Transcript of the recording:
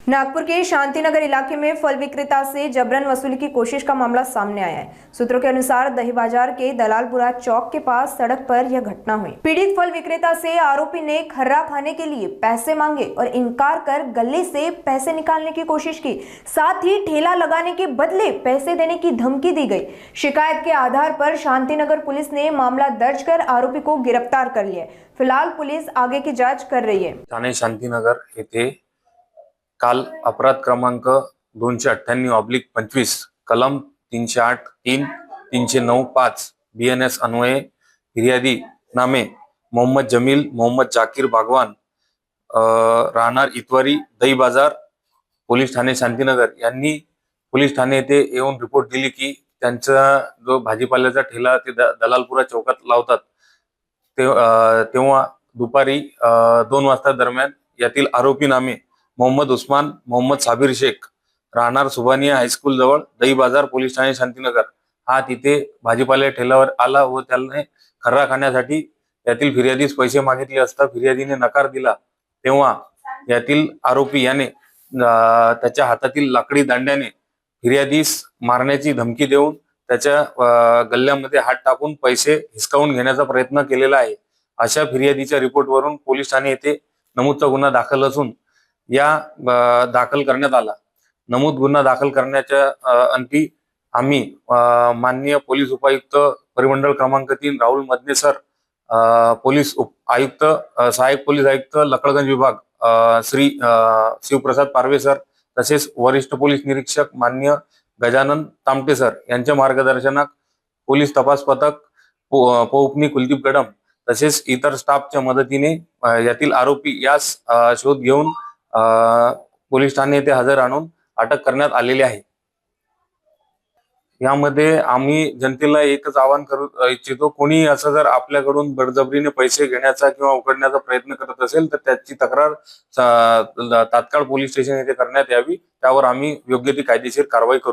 नागपुर के शांतिनगर इलाके में फल विक्रेता से जबरन वसूली की कोशिश का मामला सामने आया है। सूत्रों के अनुसार दही बाजार के दलालपुरा चौक के पास सड़क पर यह घटना हुई। पीड़ित फल विक्रेता से आरोपी ने खर्रा खाने के लिए पैसे मांगे और इनकार कर गले से पैसे निकालने की कोशिश की। साथ ही ठेला लगाने के बदले पैसे देने की धमकी दी गई। शिकायत के आधार पर शांतिनगर पुलिस ने मामला दर्ज कर आरोपी को गिरफ्तार कर लिया। फिलहाल पुलिस आगे की जाँच कर रही है। ठाणे शांतिनगर येथे काल अपराध क्रमांक 298/25 कलम 308(3), 309(5) BNS अन्वये फिर्यादी नामे मोहम्मद जमील मोहम्मद जाकीर भागवान राहणार इतवारी दही बाजार पोलीस ठाणे शांतिनगर यांनी पोलीस ठाणे येथे येऊन रिपोर्ट दिली की त्यांचा जो भाजीपाल्याचा ठेला ते दलालपुरा चौकात लावतात तेव्हा दुपारी 2 वाजता दरम्यान यातील आरोपी नामे मोहम्मद उस्मान मोहम्मद साबिर शेख राहणार सुभानिया हायस्कूल जवळ दही बाजार पोलीस ठाणे शांतिनगर हा तिथे भाजीपाल्या ठेल्यावर आला व त्याने खर्रा खाण्यासाठी यातील फिर्यादीस पैसे मागितले असता फिर्यादीने नकार दिला। तेव्हा यातील आरोपी याने त्याच्या हातातील लाकडी दांड्याने फिर्यादीस मारण्याची धमकी देऊन त्याच्या गल्ल्यामध्ये हात टाकून पैसे हिसकावून घेण्याचा प्रयत्न केलेला आहे। अशा फिर्यादीच्या रिपोर्टवरून पोलीस ठाणे येथे नमूदचा गुन्हा दाखल असून या दाखल करण्यात आला। नमूद गुन्हा दाखल करण्याच्या अंती आम्ही माननीय पोलीस उपायुक्त परिमंडळ क्रमांक 3 राहुल मदने सर, पोलीस आयुक्त सहाय्यक पोलीस आयुक्त लकडगंज विभाग श्री शिवप्रसाद पारवे सर तसेच वरिष्ठ पोलीस निरीक्षक माननीय गजानन तामटे सर यांच्या मार्गदर्शनात पोलीस तपास पथक पोपनी कुलदीप गडम तसेच इतर स्टाफच्या मदतीने यातील आरोपी यास शोध घेऊन पोलीस ठाणे येथे हजर आणून अटक करण्यात आलेली आहे। यामध्ये आम्ही जनतेला एकच आवाहन करू इच्छितो, कोणी असं जर आपल्याकडून बळजबरीने पैसे घेण्याचा किंवा उकडण्याचा प्रयत्न करत असेल तर त्याची तक्रार तात्काळ पोलीस स्टेशन येथे करण्यात यावी। त्यावर आम्ही योग्य ती कायदेशीर कारवाई करू।